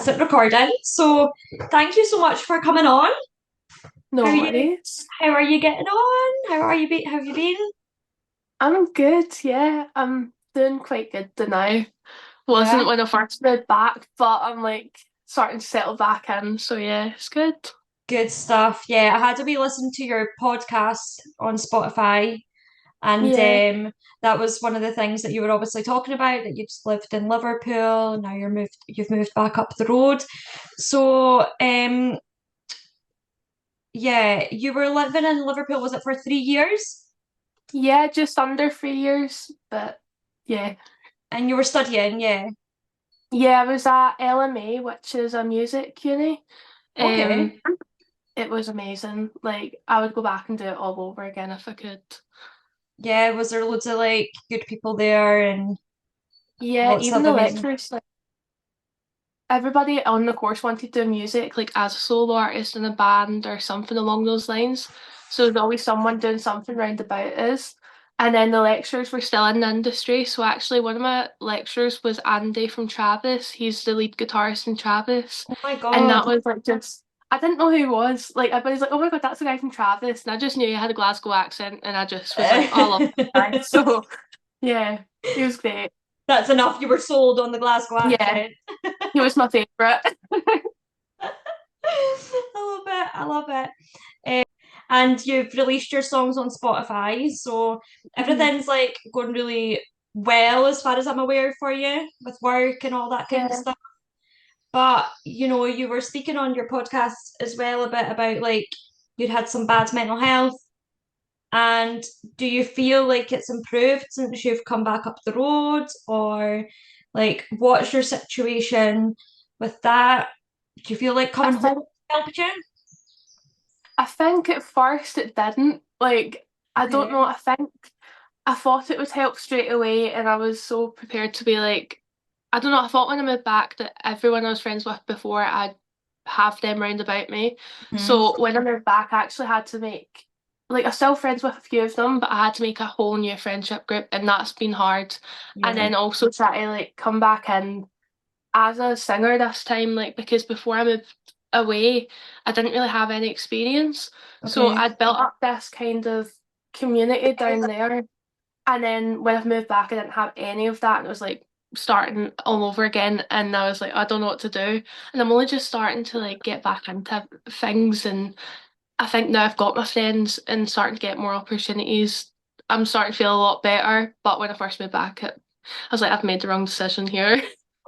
That's it recording. So thank you so much for coming on. How are No you worries. how are you getting on? How have you been? I'm good, yeah. I'm doing quite good now. Yeah. Wasn't when I first moved back, but I'm like starting to settle back in, so yeah, it's good. Good stuff. Yeah, I had to be listening to your podcast on Spotify and Yeah. that was one of the things that you were obviously talking about, that you just lived in Liverpool and now you've moved back up the road. So yeah, you were living in Liverpool, was it for 3 years? Yeah, just under 3 years, but yeah. And you were studying, yeah. Yeah, I was at LMA, which is a music uni. Okay. Um, it was amazing. Like I would go back and do it all over again if I could. Yeah, was there loads of like good people there and Yeah, lots even of the amazing. lecturers, like everybody on the course wanted to do music like as a solo artist in a band or something along those lines. So there's always someone doing something round about us. And then the lecturers were still in the industry. So actually one of my lecturers was Andy from Travis. He's the lead guitarist in Travis. Oh my And God. that was like just I didn't know who he was. Like everybody's like, oh my God, that's the guy from Travis. And I just knew he had a Glasgow accent and I just was like, oh, I love that guy. So yeah, he was great. That's enough. You were sold on the Glasgow Yeah, accent. he was my favourite. I love it. I love it. And you've released your songs on Spotify, so everything's like going really well as far as I'm aware for you with work and all that kind of Yeah. stuff. But you were speaking on your podcast as well a bit about like you'd had some bad mental health. And do you feel like it's improved since you've come back up the road, or like what's your situation with that? Do you feel like I coming home think helped you? I think at first it didn't. Like, I don't know. Okay. I think I thought it would help straight away, and I was so prepared to be like, I don't know. I thought when I moved back that everyone I was friends with before, I'd have them round about me. Hmm. So when I moved back, I actually had to make, like, I'm still friends with a few of them, but I had to make a whole new friendship group, and that's been hard. And Yeah. then also try to, like, come back in as a singer this time, like because before I moved away, I didn't really have any experience. So Okay. I'd built up this kind of community down there. And then when I've moved back, I didn't have any of that. And it was like starting all over again. And I was like, I don't know what to do. And I'm only just starting to like get back into things. And I think now I've got my friends and starting to get more opportunities. I'm starting to feel a lot better. But when I first moved back, I was like, I've made the wrong decision here.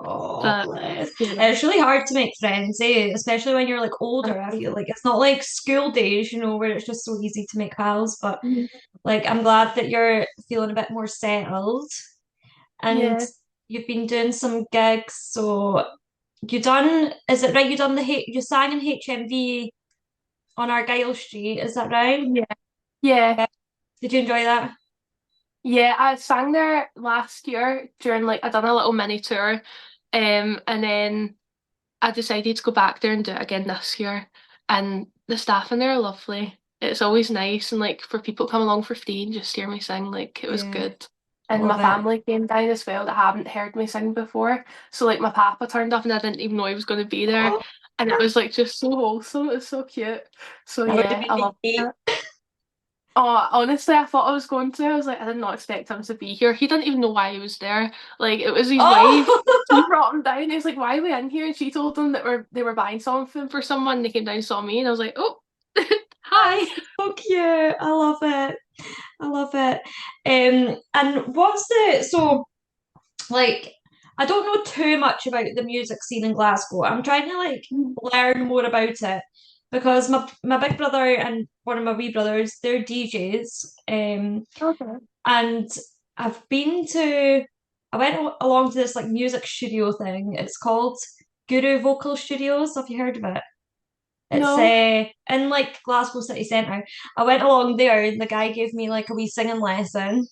Oh, But bless. yeah. It's really hard to make friends, eh? Especially when you're like older. I feel like it's not like school days, where it's just so easy to make pals. But Mhm. like, I'm glad that you're feeling a bit more settled and Yeah. you've been doing some gigs. So is it right? You sang in HMV on Argyle Street, is that right? Yeah. Yeah. Yeah. Did you enjoy that? Yeah. I sang there last year during like I done a little mini tour. And then I decided to go back there and do it again this year. And the staff in there are lovely. It's always nice and like for people to come along for free and just hear me sing, like it was Yeah, good. And my love it. family came down as well that haven't heard me sing before. So like my papa turned up and I didn't even know he was going to be there. Oh, And it was like just so wholesome. It was so cute. So that would have yeah, I been love neat. it. Oh, honestly, I thought I was going to. I was like, I did not expect him to be here. He didn't even know why he was there. Like, it was his wife. Oh, She brought him down. He was like, "Why are we in here?" And she told them that they were buying something for someone. And they came down and saw me, and I was like, "Oh, that's hi." so cute. I love it. I love it. And what's like, I don't know too much about the music scene in Glasgow. I'm trying to like learn more about it because my big brother and one of my wee brothers, they're DJs. Okay. And I've been to, I went along to this like music studio thing. It's called Guru Vocal Studios. Have you heard of it? It's No. in like Glasgow city centre. I went along there and the guy gave me like a wee singing lesson.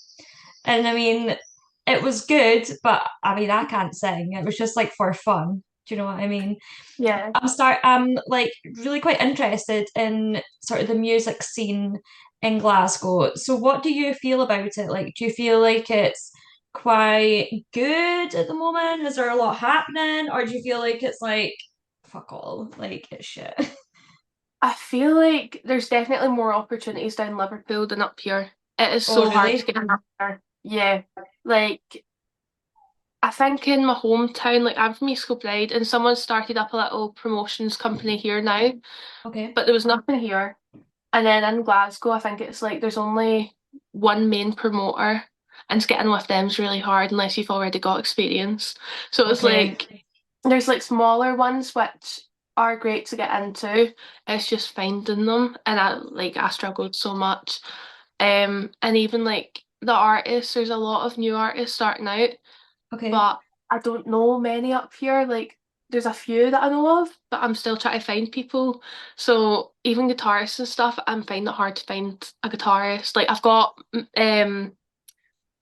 And I mean, it was good, but I mean, I can't sing. It was just like for fun. Do you know what I mean? Yeah. I'm like really quite interested in sort of the music scene in Glasgow. So what do you feel about it? Like, do you feel like it's quite good at the moment? Is there a lot happening? Or do you feel like it's like fuck all. Like it's shit. I feel like there's definitely more opportunities down Liverpool than up here. It is Oh, so hard to really? get in up here. Yeah. Like I think in my hometown, like I'm from East Kilbride and someone started up a little promotions company here now, Okay. but there was nothing here. And then in Glasgow, I think it's like there's only one main promoter, and getting with them's really hard unless you've already got experience. So it's Okay. like there's like smaller ones which are great to get into. It's just finding them, and I struggled so much. And even like the artists, there's a lot of new artists starting out, Okay. but I don't know many up here. Like there's a few that I know of, but I'm still trying to find people. So even guitarists and stuff, I'm finding it hard to find a guitarist. Like I've got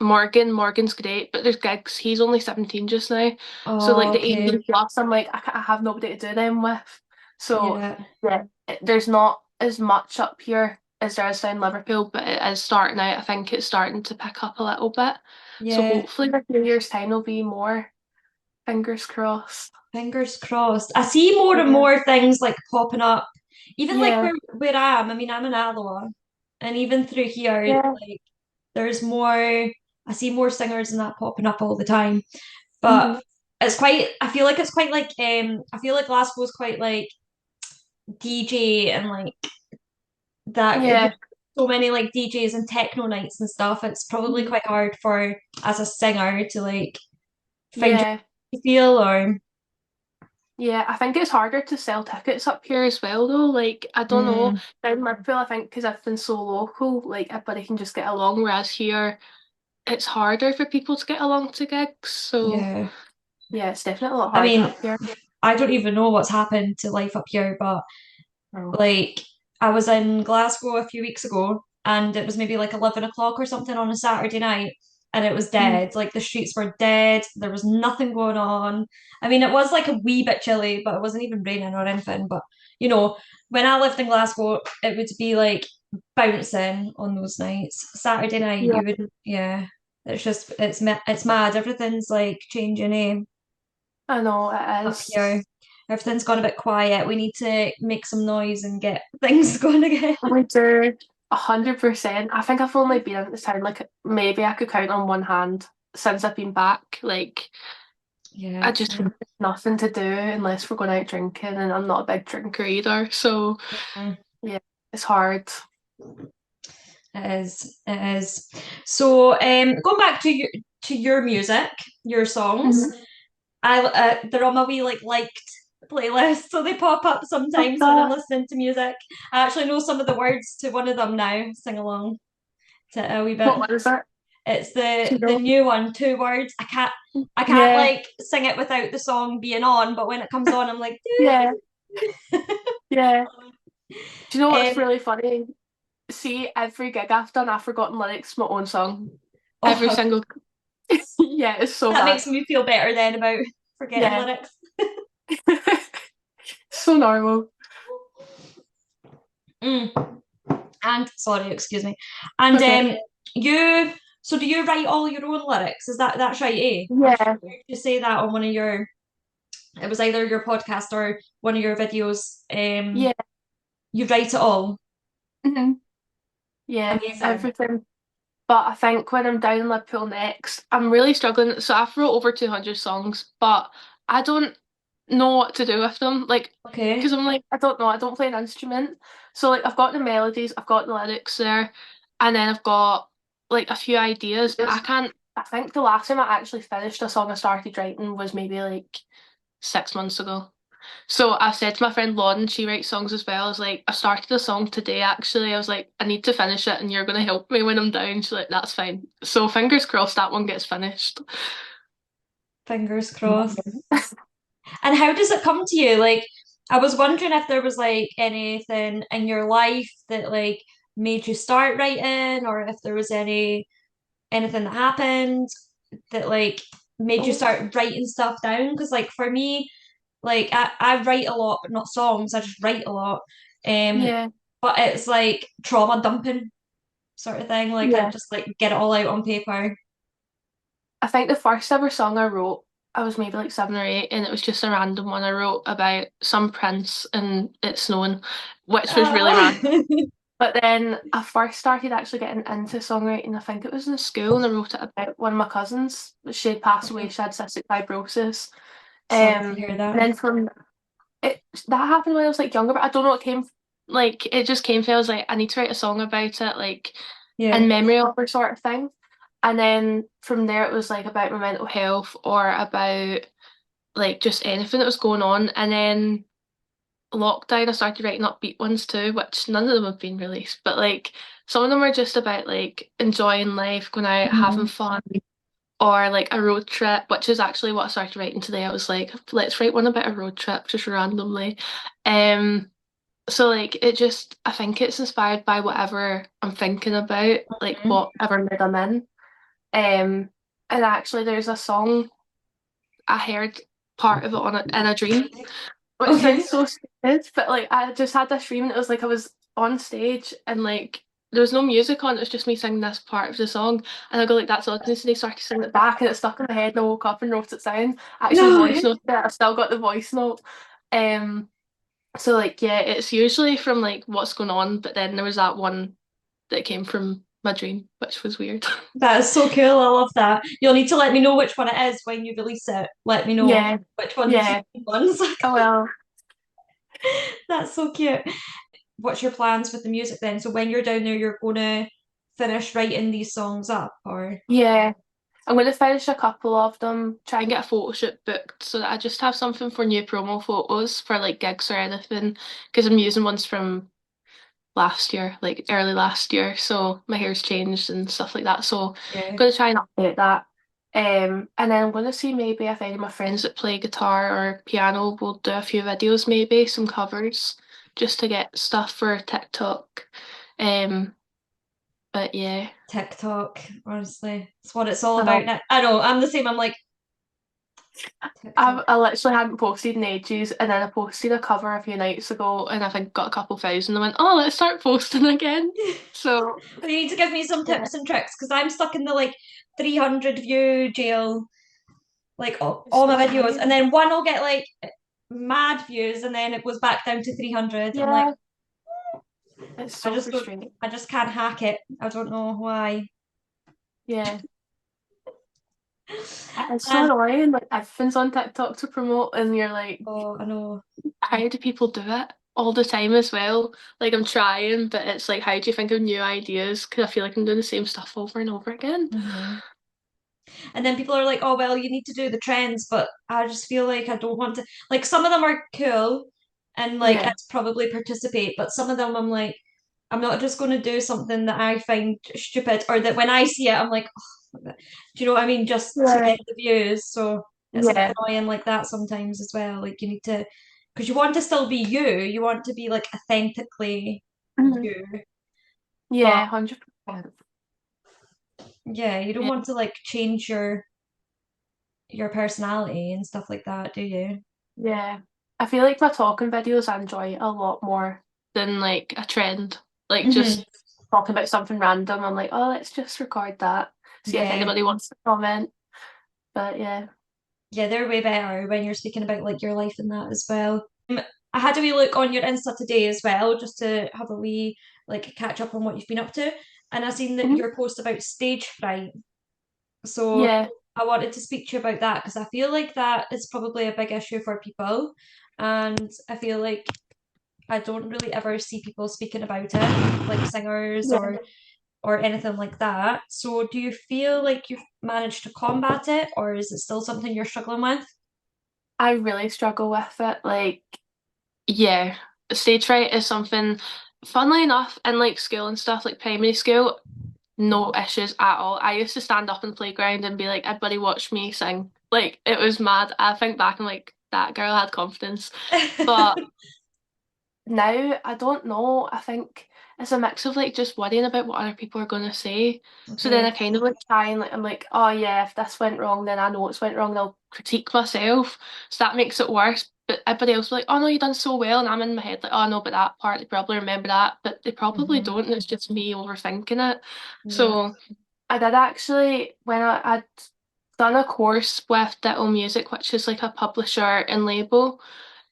Morgan's great, but there's gigs. He's only 17 just now. So like Oh, the okay. 18 plus, I'm like, I have nobody to do them with. So Yeah. yeah, there's not as much up here as there is down Liverpool, but it is starting out. I think it's starting to pick up a little bit. So Yeah. hopefully in a few years' time there'll be more. Fingers crossed. Fingers crossed. I see more and Yeah. more things like popping up. Even like Yeah. where I am. I mean, I'm in Alloa, and even through here, Yeah. like there's more. I see more singers and that popping up all the time. Hmm. But it's quite. I feel like it's quite like. I feel like Glasgow's quite like DJ and like that. Yeah. So many like DJs and techno nights and stuff. It's probably Mhm. quite hard for as a singer to like find Yeah. your feel or. Yeah, I think it's harder to sell tickets up here as well, though. Like, I don't know. Mm, Down Liverpool, I think because I've been so local, like everybody can just get along. Whereas here, it's harder for people to get along to gigs. So yeah. yeah, it's definitely a lot I harder mean, up here. I don't even know what's happened to life up here, but Oh. like I was in Glasgow a few weeks ago and it was maybe like 11 o'clock or something on a Saturday night and it was Mm. dead. Like the streets were dead. There was nothing going on. I mean, it was like a wee bit chilly, but it wasn't even raining or anything. But you know, when I lived in Glasgow, it would be like bouncing on those nights. Saturday night, Yeah, you would, yeah. It's mad. Everything's like changing, eh? I know it Up is. here. Everything's gone a bit quiet. We need to make some noise and get things going again. We do 100%. I think I've only been in the town like maybe I could count on one hand since I've been back. Like I Yeah, just feel there's nothing to do unless we're going out drinking, and I'm not a big drinker either. So mm, yeah, it's hard. it is. It is. So, going back to your music, your songs, Mhm. they're on my wee like liked playlist, so they pop up What's sometimes when I'm that? listening to music. I actually know some of the words to one of them now. Sing along to it a wee bit. What was it? It's Do you the know? new one, two words. I can't Yeah, like sing it without the song being on, but when it comes on, I'm like, yeah, yeah. Do you know what's um, really funny? See, every gig I've done, I've forgotten lyrics to my own song. Every oh, single. Yeah, it's so that bad. makes me feel better then about forgetting Yeah. lyrics. So normal. Mm. And sorry, excuse me. It's And okay. you, so do you write all your own lyrics? Is that's right, eh? Yeah, Heard you say that on one of your, it was either your podcast or one of your videos. yeah. You write it all. Hmm. Yeah, Amazing. everything. But I think when I'm down in Liverpool next, I'm really struggling. So I've wrote over 200 songs, but I don't know what to do with them. Like, because Okay. I'm like, I don't know, I don't play an instrument. So like I've got the melodies, I've got the lyrics there, and then I've got like a few ideas, but I Yes. can't I think the last time I actually finished a song I started writing was maybe like 6 months ago. So I said to my friend Lauren, she writes songs as well. I was like, I started a song today actually. I was like, I need to finish it and you're gonna help me when I'm down. She's like, that's fine. So fingers crossed that one gets finished. Fingers crossed. And how does it come to you? Like, I was wondering if there was like anything in your life that like made you start writing, or if there was anything that happened that like made you start writing stuff down. Because like for me, like I write a lot, but not songs. I just write a lot. Um, Yeah, but it's like trauma dumping sort of thing. Like I yeah. just like get it all out on paper. I think the first ever song I wrote I was maybe like 7 or 8, and it was just a random one I wrote about some prince and it snowing, which was really random. Oh. But then I first started actually getting into songwriting. I think it was in school, and I wrote it about one of my cousins. She had passed away. Okay. She had cystic fibrosis. Sorry to hear And that. then from it, that happened when I was like younger, but I don't know what came. Like it just came to. I was like, I need to write a song about it, like in Yeah. memory of her sort of thing. And then from there, it was like about my mental health or about like just anything that was going on. And then lockdown, I started writing upbeat ones too, which none of them have been released. But like some of them are just about like enjoying life, going out, having Mhm. fun, or like a road trip, which is actually what I started writing today. I was like, let's write one about a road trip just randomly. Um, so like it just, I think it's inspired by whatever I'm thinking about, like Mhm. whatever mood I'm in. And actually, there's a song I heard part of it on in a dream, which Okay. sounds so stupid, but like I just had this dream and it was like I was on stage and like there was no music on, it was just me singing this part of the song. And I go like, that's odd. And they started singing it back and it stuck in my head and I woke up and wrote it down. I actually No. voice noted it. I still got the voice note. Um so like yeah, it's usually from like what's going on, but then there was that one that came from my dream, which was weird. That is so cool. I love that. You'll need to let me know which one it is when you release it. Let me know Yeah, which one's yeah. ones. Oh well. That's so cute. What's your plans with the music then? So when you're down there, you're gonna finish writing these songs up, or Yeah. I'm going to finish a couple of them, try and get a photo shoot booked so that I just have something for new promo photos for like gigs or anything. Because I'm using ones from last year, like early last year. So my hair's changed and stuff like that. So I'm yeah, going to try and update that. And then I'm going to see maybe if any of my friends that play guitar or piano will do a few videos, maybe some covers, just to get stuff for TikTok. Um, but yeah. TikTok. Honestly, it's what it's all Uh, about now. I know. I'm the same. I'm like TikTok. I literally hadn't posted in ages, and then I posted a cover a few nights ago, and I think got a couple thousand. I went, oh, let's start posting again. So You need to give me some yeah, tips and tricks because I'm stuck in the like 300 view jail, like it's all so my videos, and annoying. then one will get like mad views, and then it goes back down to 300. I'm like, Yeah, it's I so just don't, frustrating. I just can't hack it. I don't know why. Yeah, it's so And annoying. Like everything's on TikTok to promote, and you're like, oh, I know. how do people do it all the time as well? Like I'm trying, but it's like, how do you think of new ideas? Because I feel like I'm doing the same stuff over and over again. Mhm. And then people are like, oh, well, you need to do the trends, but I just feel like I don't want to. Like, some of them are cool and like Yeah, I'd probably participate, but some of them I'm like, I'm not just going to do something that I find stupid or that when I see it, I'm like, oh, do you know what I mean? Just to yeah, get the views. So it's a bit yeah. annoying like that sometimes as well. Like, you need to, because you want to still be you, you want to be like authentically Mhm. you, but Yeah, 100%. yeah, you don't Yeah, want to like change your personality and stuff like that, do you? yeah. I feel like my talking videos I enjoy a lot more than like a trend. Like Hmm. just talking about something random. I'm like, oh, let's just record that. See if Yeah. anybody wants to comment. But yeah. Yeah, they're way better when you're speaking about like your life and that as well. I had a wee look on your Insta today as well, just to have a wee like catch up on what you've been up to. And I seen that Mhm. your post about stage fright. So Yeah. I wanted to speak to you about that because I feel like that is probably a big issue for people. And I feel like I don't really ever see people speaking about it, like singers Yeah. or anything like that. So do you feel like you've managed to combat it, or is it still something you're struggling with? I really struggle with it. Like, yeah. Stage fright is something funnily enough in like school and stuff, like primary school, no issues at all. I used to stand up in the playground and be like, everybody watch me sing. Like it was mad. I think back and like that girl had confidence. But now I don't know. I think it's a mix of like just worrying about what other people are gonna say. So then I Okay. kind of like try and like I'm like, oh yeah, if this went wrong, then I know it's went wrong and I'll critique myself. So that makes it worse. But everybody else will be like, oh no, you done so well, and I'm in my head like, oh no, but that part they probably remember that, but they probably Hmm. don't, and it's just me overthinking it. Yeah. So I did actually when I done a course with Ditto Music, which is like a publisher and label.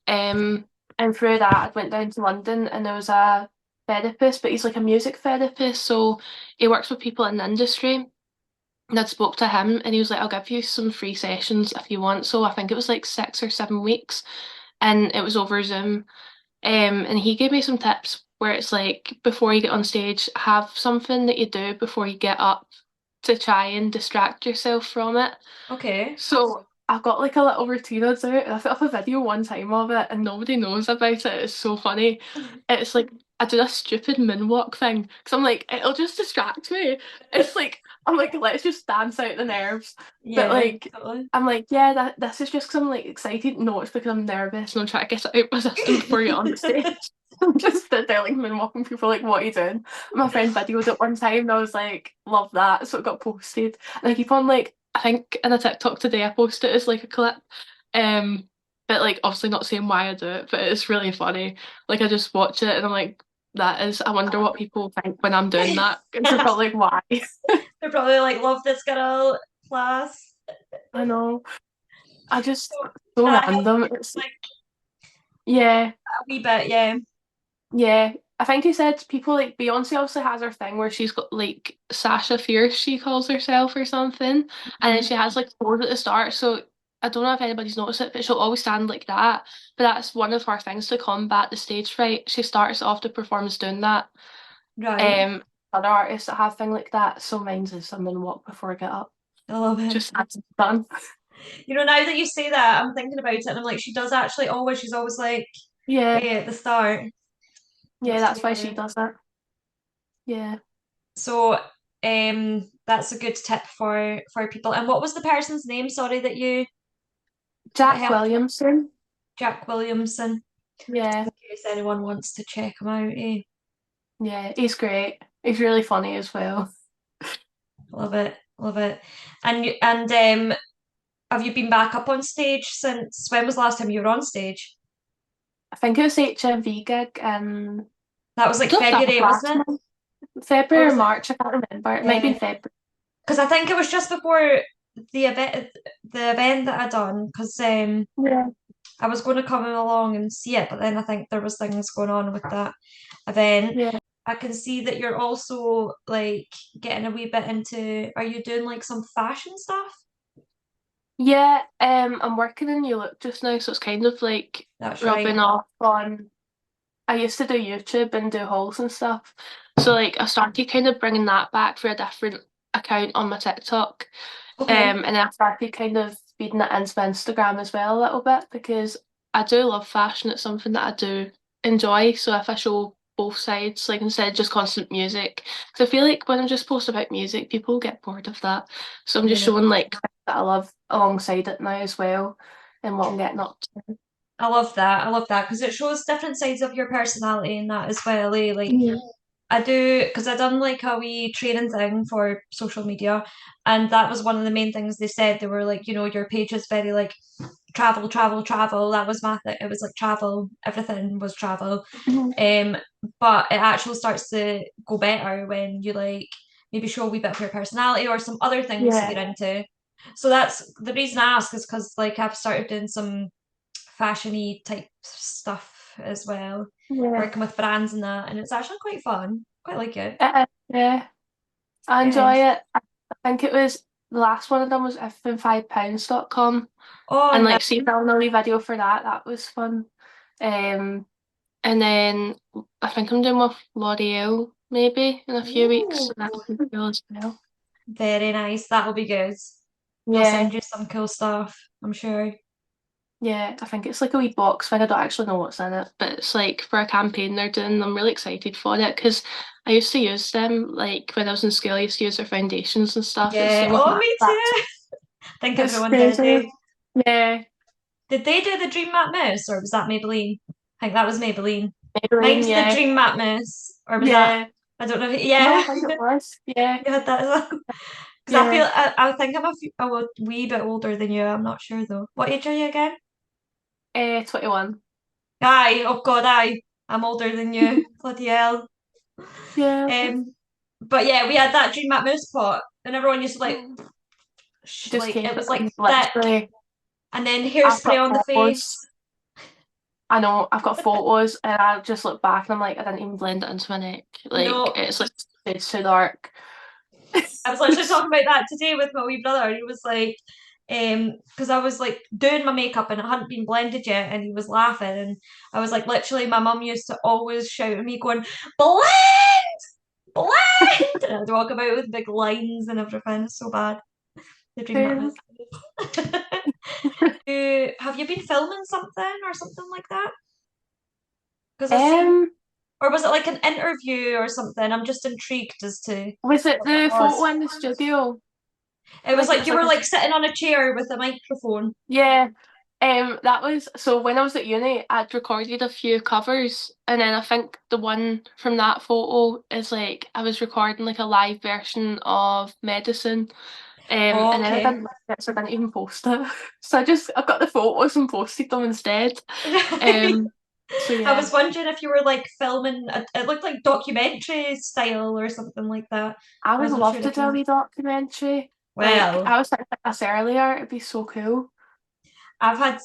Um, and through that, I went down to London and there was a therapist, but he's like a music therapist, so he works with people in the industry. And I spoke to him and he was like, I'll give you some free sessions if you want. So I think it was like 6 or 7 weeks and it was over Zoom. And he gave me some tips where it's like before you get on stage, have something that you do before you get up to try and distract yourself from it. Okay. So I've got like a little routine I do, and I put up a video one time of it, and nobody knows about it. It's so funny. It's like I do a stupid moonwalk thing because I'm like it'll just distract me. It's like I'm like let's just dance out the nerves, but Yeah, like totally. I'm like yeah that this is just because I'm like excited. No, it's because I'm nervous and I'm trying to get it out my system before you get on the stage. I'm just stood there like moonwalking. People are like, what are you doing? My friend videoed it one time and I was like, love that. So it got posted. And I keep on like, I think in a TikTok today I posted it as like a clip. Um, but like obviously not saying why I do it, but it's really funny. Like I just watch it and I'm like, that is, I wonder what people think when I'm doing that. And they're probably like, why? They're probably like, love this girl class. I know. I just, So so that helped random. you It's, like yeah. a wee bit, yeah. Yeah, I think he said people like Beyonce obviously has her thing where she's got like Sasha Fierce, she calls herself or something, and then Mhm. she has like pose at the start. So I don't know if anybody's noticed it, but she'll always stand like that. But that's one of her things to combat the stage fright. She starts off the performance doing that. Right. Um, Other artists that have thing like that, so mine's is someone walk before I get up. I love it. Just that's done. You know, now that you say that, I'm thinking about it and I'm like, she does actually always, she's always like, Yeah, at the start. yeah, That's that's why she hilarious. does it. Yeah, So, that's a good tip for people. And what was the person's name? Sorry that you that Jack helped. Williamson. Jack Williamson. Just Yeah, in case anyone wants to check him out. Eh? yeah, he's great. He's really funny as well. Love it, love it. And have you been back up on stage since when was the last time you were on stage? I think it was HMV gig in That was I like don't know if that was February, last wasn't it? month. Or February or was it? March, I can't remember. It might be in Yeah, February. because I think it was just before the event that I done. Because Yeah. I was going to come along and see it, but then I think there was things going on with that event. Yeah. I can see that you're also like getting a wee bit into. Are you doing like some fashion stuff? Yeah, I'm working in New Look just now, so it's kind of like That's rubbing right. off on I used to do YouTube and do hauls and stuff. So like I started kind of bringing that back for a different account on my TikTok. Okay. And then I started kind of feeding it into my Instagram as well a little bit because I do love fashion. It's something that I do enjoy. So if I show both sides, like instead of just constant music, because I feel like when I'm just posting about music, people get bored of that. So I'm just Yeah. showing like that I love alongside it now as well and what I'm getting up to. I love that. I love that because it shows different sides of your personality in that as well. Eh? Like Yeah. I do because I done like a wee training thing for social media, and that was one of the main things they said. They were like, your page is very like travel, travel, travel. That was my thing. It was like travel. Everything was travel. Mhm. Um, but it actually starts to go better when you like maybe show a wee bit of your personality or some other things that Yeah. you're into. So that's the reason I ask is because like I've started doing some fashiony type stuff as well, Yeah. working with brands and that, and it's actually quite fun. Quite like it. Yeah. I Yeah. enjoy it. I think it was the last one I done was f5pounds.com Oh, and nice. like see filming a wee video for that. That was fun. Um and then I think I'm doing with L'Oreal maybe in a few weeks. Ooh, So that would be cool as well. very nice. That'll be good. They'll Yeah, send you some cool stuff, I'm sure. yeah. I think it's like a wee box thing. I don't actually know what's in it, but it's like for a campaign they're doing. I'm really excited for it because I used to use them like when I was in school. I used to use their foundations and stuff. It's Yeah. same with Oh, my me that's too. I think it's everyone did. crazy. Eh? Yeah, Did they do the Dream Matte Mousse or was that Maybelline? I think that was Maybelline. Maybelline. Mine's the Yeah, Dream Matte Mousse, or was that? yeah. I don't know. No, Yeah, I think it was. Yeah, you had that as well. Because I feel yeah. I think I'm a wee bit older than you. I'm not sure though. What age are you again? 21. Aye, oh God, aye. I'm older than you. Bloody hell. Yeah. Um, but yeah, we had that Dream Matte Mousse pot, and everyone used to like Mm. Just like it keep was it like in thick, literally. and then I've hairspray got on the face. photos. I know I've got photos, and I just look back and I'm like, I didn't even blend it into my neck. Like No, it's too dark. I was literally talking about that today with my wee brother. He was like, because I was like doing my makeup and it hadn't been blended yet, and he was laughing, and I was like, literally, my mum used to always shout at me, going, "Blend, blend," and I'd walk about with big lines and everything. It's so bad. The dream that Um, has. Have you been filming something or something like that? Because I seen, um, or was it like an interview or something? I'm just intrigued as to was it what that the was. photo in the studio? It was Like it like was you like were a like sitting on a chair with a microphone. yeah. That was so when I was at uni, I'd recorded a few covers, and then I think the one from that photo is like I was recording like a live version of Medicine. Oh, And then I okay. didn't like it, so I didn't even post it. So I got the photos and posted them instead. Right. Um, so I yeah, was wondering if you were like filming, it looked like documentary style or something like that. I I would wasn't love sure to if do a you. wee documentary. Like Well, I was thinking about this earlier, it'd be so cool. I've had,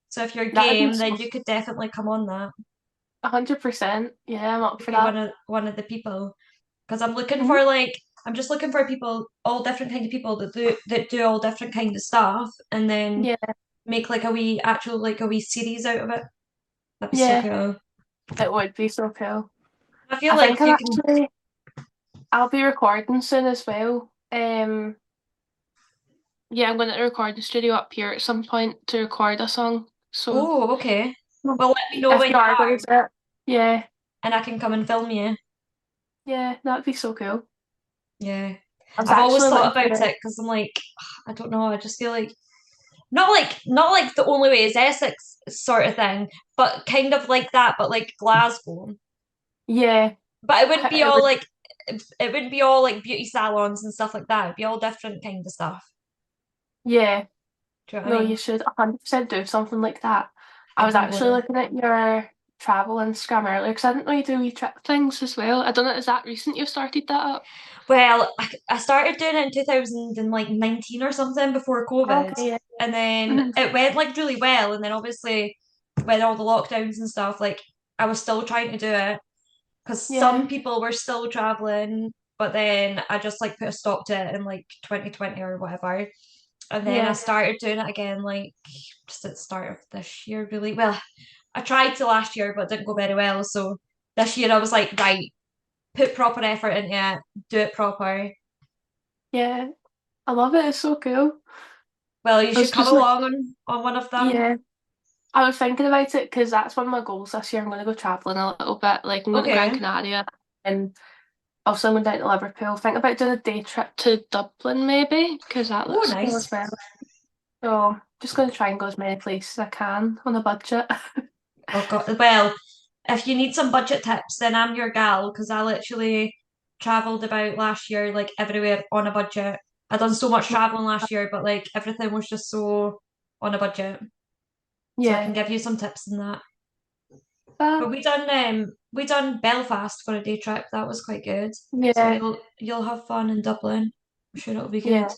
so if you're That'd be game, then you could definitely come on that. 100%. Yeah, I'm up You'd for be that. one of the people. Because I'm looking Mhm. for like, I'm just looking for people, all different kind of people that do all different kind of stuff, and then Yeah, make like a wee actual like a wee series out of it. That'd be so yeah, cool. it would be so cool. I feel I think like I'm you can. actually I'll be recording soon as well. Yeah, I'm going to record the studio up here at some point to record a song. So Oh, okay. Well, let me know if when you you are going are, to do it, yeah, and I can come and film you. yeah, that'd be so cool. Yeah. I was I've always actually thought looking about for it because I'm like, I don't know. I just feel like not like the only way is Essex sort of thing, but kind of like that, but like Glasgow. yeah, But it wouldn't be it all would, like it wouldn't be all like beauty salons and stuff like that. It'd be all different kind of stuff. yeah. Do you know what I No, you mean? should 100% do something like that. I It was actually probably. looking at your travel Instagram earlier because I didn't know you do wee trip things as well. I don't know, is that recent you've started that up? Well, I started doing it in 2019 or something before COVID, Okay, yeah. and then Mhm. it went like really well. And then obviously, with all the lockdowns and stuff, like I was still trying to do it because Yeah, some people were still traveling, but then I just like put a stop to it in like 2020 or whatever. And then I yeah, started doing it again, like just at the start of this year, really. Well, I tried to last year, but it didn't go very well. So this year I was like, right, put proper effort into it, do it proper. yeah. I love it. It's so cool. Well, you I should was come just like, along on one of them. yeah. I was thinking about it because that's one of my goals this year. I'm going to go traveling a little bit. Like, I'm going to Gran Okay. Canaria and also I'm going down to Liverpool. Think about doing a day trip to Dublin maybe because that Oh, looks cool as nice. well. So, just going to try and go as many places as I can on a budget. Oh God. Well, if you need some budget tips, then I'm your gal because I literally traveled about last year, like everywhere on a budget. I done so much traveling last year, but like everything was just so on a budget. So I can Yeah. give you some tips in that. Uh, But we done Belfast for a day trip. That was quite good. So yeah. you'll have fun in Dublin. I'm sure it'll be good. Yeah.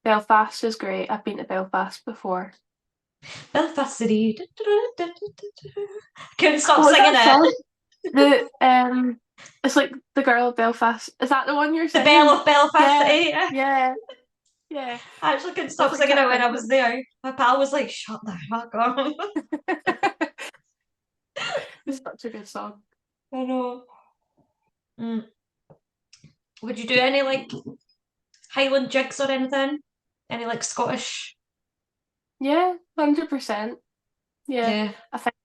Belfast is great. I've been to Belfast before. Belfast City. Couldn't stop What was singing that it. song? The it's like the girl of Belfast. Is that the one you're The Belle singing? of Belfast Yeah, City. Yeah. yeah, yeah. I actually couldn't That's stop like singing it kept when I thinking. was there. My pal was like, "Shut the fuck up." It's such a good song. I know. Mm. Would you do any like Highland jigs or anything? Any like Scottish? Yeah, 100%. Yeah, Yeah. I think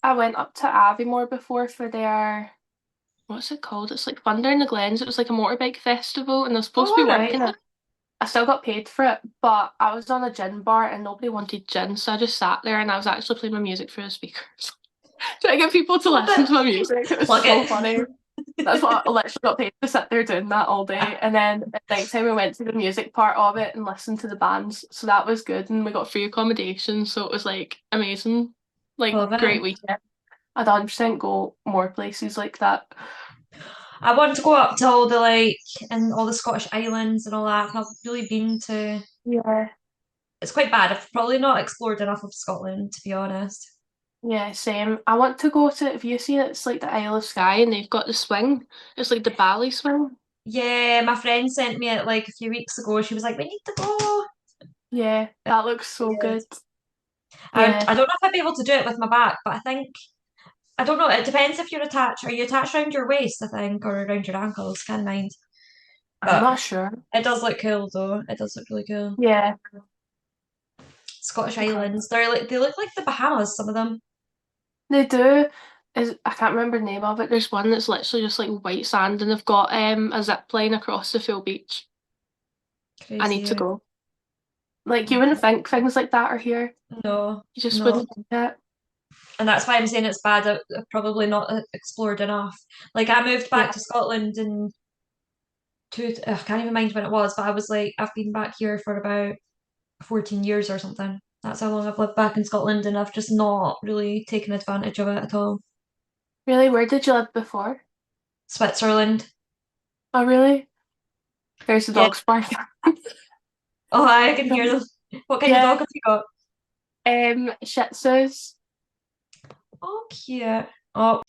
I went up to Aviemore before for their what's it called? It's like Thunder in the Glens. It was like a motorbike festival, and I was supposed to Oh, be all right. working it. I still got paid for it, but I was on a gin bar and nobody wanted gin, so I just sat there and I was actually playing my music through the speakers, trying to get people to Love listen it. to my music. It was Plug so it. funny. That's what I literally got paid to sit there doing that all day. And then at night time we went to the music part of it and listened to the bands. So that was good and we got free accommodation. So it was like amazing. Like Love it. great weekend. I'd 100% go more places like that. I want to go up to all the like and all the Scottish islands and all that. I've not really been to. Yeah, It's quite bad. I've probably not explored enough of Scotland, to be honest. yeah, same. I want to go to, have you seen it? It's like the Isle of Skye and they've got the swing. It's like the Bally swing. Yeah, my friend sent me it like a few weeks ago. She was like, "We need to go." Yeah, that looks so Yeah. good. I Yeah, don't know if I'd be able to do it with my back, but I think I don't know. It depends if you're attached. Are you attached around your waist, I think, or around your ankles? Can't mind. I'm But not sure. it does look cool, though. It does look really cool. Yeah, Scottish okay. Islands. They look like the Bahamas. Some of them. They do. I can't remember the name of it. There's one that's literally just like white sand and they've got a zip line across the full beach. I need to Crazy. go. Like you wouldn't think things like that are here. No, You just no. wouldn't think that. And that's why I'm saying it's bad. I've probably not explored enough. Like I moved Yeah. back to Scotland in I can't even mind when it was, but I was like, I've been back here for about 14 years or something. That's how long I've lived back in Scotland, and I've just not really taken advantage of it at all. Really? Where did you live before? Switzerland. Oh, really? There's the Yeah. dog's barking. Oh, I can hear them. What kind of dog Yeah. have you got? Shih Tzus. Oh, cute. Oh,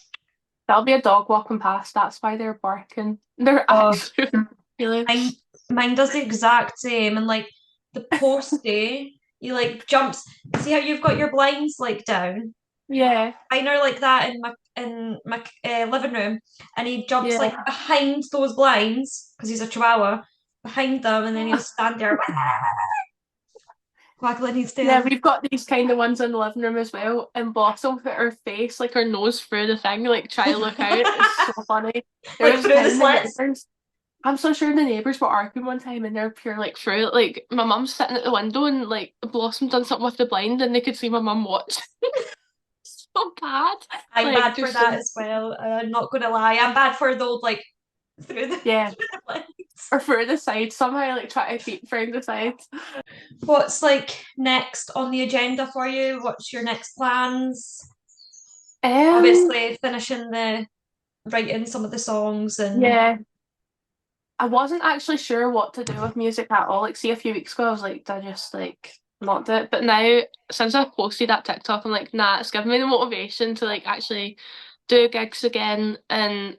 That'll be a dog walking past. That's why they're barking. They're oh, actually really. mine, mine does the exact same. And like the postie, he like jumps. See how you've got your blinds like down? Yeah. Mine are like that in my living room, and he jumps like Yeah. behind those blinds because he's a Chihuahua, behind them, and then he'll stand there waggling his Yeah, tail. we've got these kind of ones in the living room as well. And Blossom put her face, like her nose through the thing, like try to look out. It's so funny. There Like was a through the time the slits. neighbours. I'm so sure the neighbours were arguing one time and they're pure like through it. Like my mum's sitting at the window and like Blossom done something with the blind and they could see my mum watch. So bad. I'm Like bad for just so that as well. I'm not gonna lie. I'm bad for the old like through the yeah. through the blinds. Or through the side somehow, like try to peep through the side. What's like next on the agenda for you? What's your next plans? Um, Obviously, finishing the writing some of the songs and yeah. I wasn't actually sure what to do with music at all. Like, see, a few weeks ago, I was like, did I just like not do it? But now, since I've posted that TikTok, I'm like, nah, it's given me the motivation to like actually do gigs again. And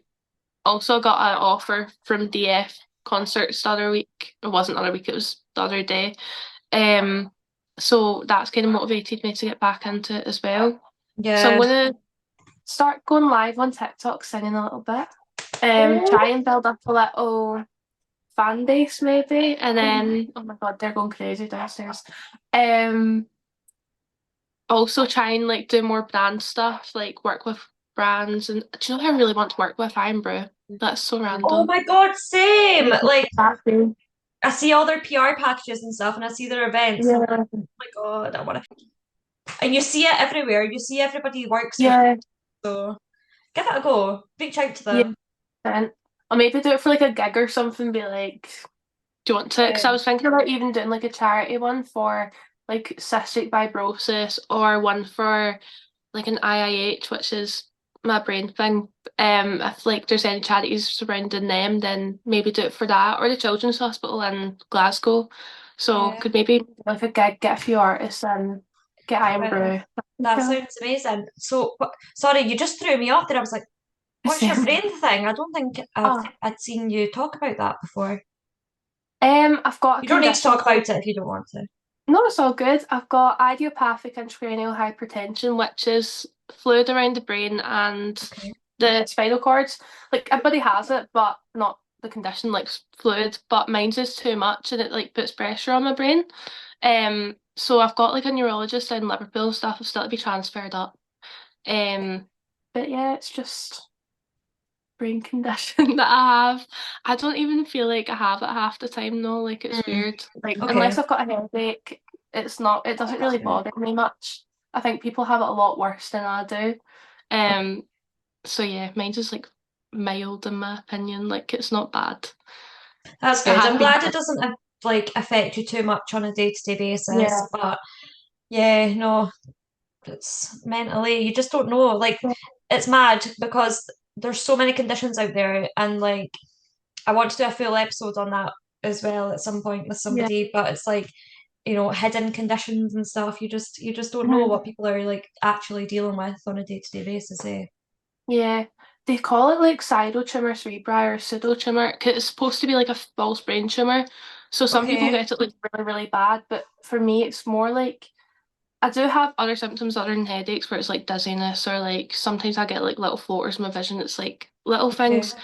also got an offer from DF concerts the other week. It wasn't the other week, it was the other day. Um, so that's kind of motivated me to get back into it as well. So I'm yeah. gonna start going live on TikTok singing a little bit. Oh, Try and build up a little fan base maybe, and then oh my god, they're going crazy downstairs. Um, also try and like do more brand stuff, like work with brands. And do you know who I really want to work with? Iron Brew. That's so oh random. my God, same. Like Exactly. I see all their PR packages and stuff, and I see their events, and I'm like, Yeah, oh my God, I want to. And you see it everywhere. You see everybody works with. yeah, So give it a go. Reach out to yeah. them. And I'll maybe do it for like a gig or something. Be like, do you want to? Because I Um, was thinking about even doing like a charity one for like cystic fibrosis or one for like an IIH, which is my brain thing. If like there's any charities surrounding them, then maybe do it for that or the Children's Hospital in Glasgow. So yeah, could maybe like a gig, get a few artists and get Iron yeah, Brew. that Yeah. sounds amazing. So, sorry, you just threw me off there. I was like, "What's your Same. brain thing?" I don't think Oh, I'd seen you talk about that before. I've got a You don't need to condition talk called about it if you don't want to. no, it's all good. I've got idiopathic intracranial hypertension, which is fluid around the brain and Okay. the spinal cords. Like everybody has it, but not the condition, like fluid. But mine's is too much, and it like puts pressure on my brain. So I've got like a neurologist in Liverpool and stuff. I've still to be transferred up. Um, but yeah, it's just brain condition that I have. I don't even feel like I have it half the time though. Like it's Mm, weird. Like okay. unless I've got a headache, it doesn't really bother me much. I think people have it a lot worse than I do. Um, so yeah, mine's just like mild in my opinion. Like it's not bad. That's It good. has I'm been. glad it doesn't like affect you too much on a day-to-day basis. Yeah. But yeah, no, it's mentally, you just don't know. Like, it's mad because there's so many conditions out there, and like I want to do a full episode on that as well at some point with Yeah. somebody, but it's like, hidden conditions and stuff. You just don't know Mhm. what people are like actually dealing with on a day-to-day basis, eh? Yeah. They call it like tumor cerebri or pseudotumor because it's supposed to be like a false brain tumor. So some people Okay. get it like really, really bad, but for me, it's more like I do have other symptoms other than headaches where it's like dizziness or like sometimes I get like little floaters in my vision. It's like little Okay. things,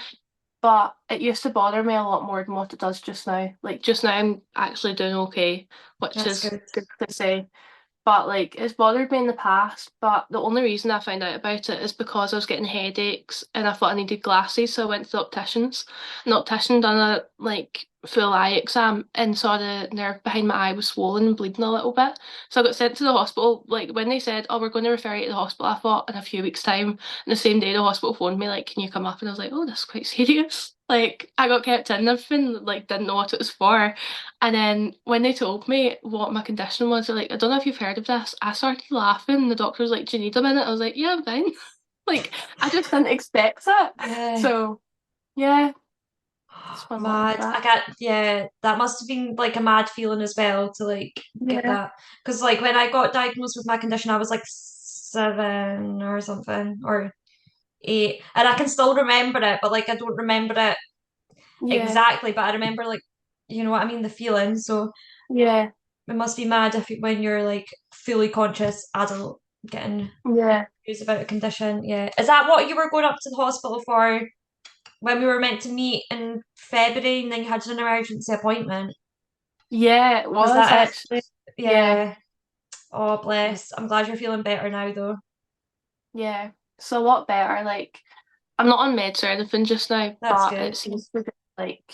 but it used to bother me a lot more than what it does just now. Like just now, I'm actually doing okay, which That's is good. good to say. But like it's bothered me in the past, but the only reason I found out about it is because I was getting headaches and I thought I needed glasses, so I went to the opticians. And the optician done a like full eye exam and saw the nerve behind my eye was swollen and bleeding a little bit. So I got sent to the hospital. Like when they said, "Oh, we're going to refer you to the hospital," I thought in a few weeks' time. And the same day the hospital phoned me like, "Can you come up?" And I was like, "Oh, this is quite serious." Like I got kept in and everything, like didn't know what it was for. And then when they told me what my condition was, they're like, I don't know if you've heard of this. I started laughing. The doctor was like, "Do you need a minute?" I was like, "Yeah, I'm fine." Like, I just didn't expect it. Yeah. So, yeah, just went like Mad. that. Yeah, that must have been like a mad feeling as well to like get Yeah, that. Because like when I got diagnosed with my condition, I was like 7 or something, or 8. And I can still remember it, but like I don't remember it yeah, exactly, but I remember like, you know what I mean, the feeling. So yeah, it must be mad when you're like fully conscious adult getting yeah. news about a condition. Yeah. Is that what you were going up to the hospital for when we were meant to meet in February and then you had an emergency appointment? Yeah, it Was was that it? actually. Yeah, Yeah. Oh, bless. I'm glad you're feeling better now, though. yeah. So a lot better. Like, I'm not on meds or anything just now, That's but good. it seems to be like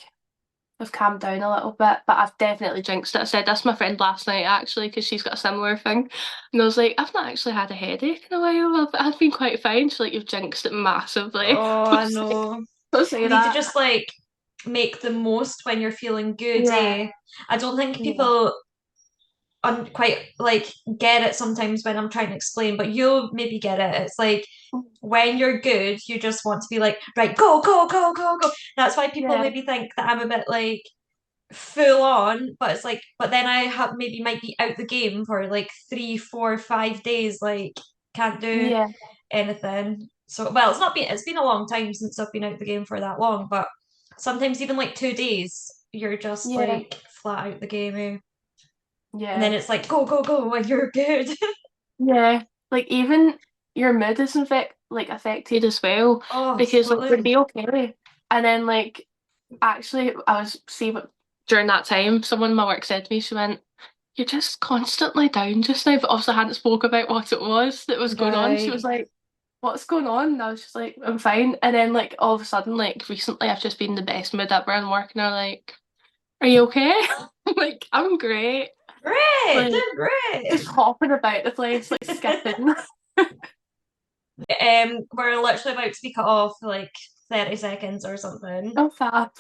I've calmed down a little bit, but I've definitely jinxed it. I said this to my friend last night actually because she's got a similar thing, and I was like, I've not actually had a headache in a while. I've been quite fine. She's like, you've jinxed it massively. Oh, I I was like, know. don't say You need to that. just like make the most when you're feeling good, Yeah, eh? I don't think yeah, people quite like get it sometimes when I'm trying to explain, but you'll maybe get it. It's like when you're good, you just want to be like, right, go, go, go, go, go. That's why people yeah, maybe think that I'm a bit like full on, but it's like, but then I have maybe might be out the game for like 3, 4, 5 days, like can't do yeah, anything. So, well, it's been a long time since I've been out the game for that long, but sometimes even like 2 days, you're just yeah, like flat out the game, eh? And then yeah, it's like go, go, go when you're good. yeah. Like even your mood is affected as well Oh, because like you'd totally. be okay, and then like actually I was see what during that time someone in my work said to me, she went, "You're just constantly down just now," but also hadn't spoke about what it was that was going on. She was Right. like, "What's going on?" And I was just like, "I'm fine." And then like all of a sudden, like recently I've just been in the best mood ever and work and they're like, "Are you okay?" I'm like, "I'm great." Great, Like doing great. just hopping about the place, like skipping. We're literally about to be cut off for like 30 seconds or something. I'm fab.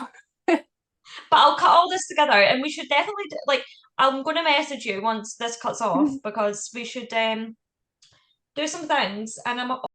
But I'll cut all this together and we should definitely like I'm gonna message you once this cuts off because we should do some things and I'm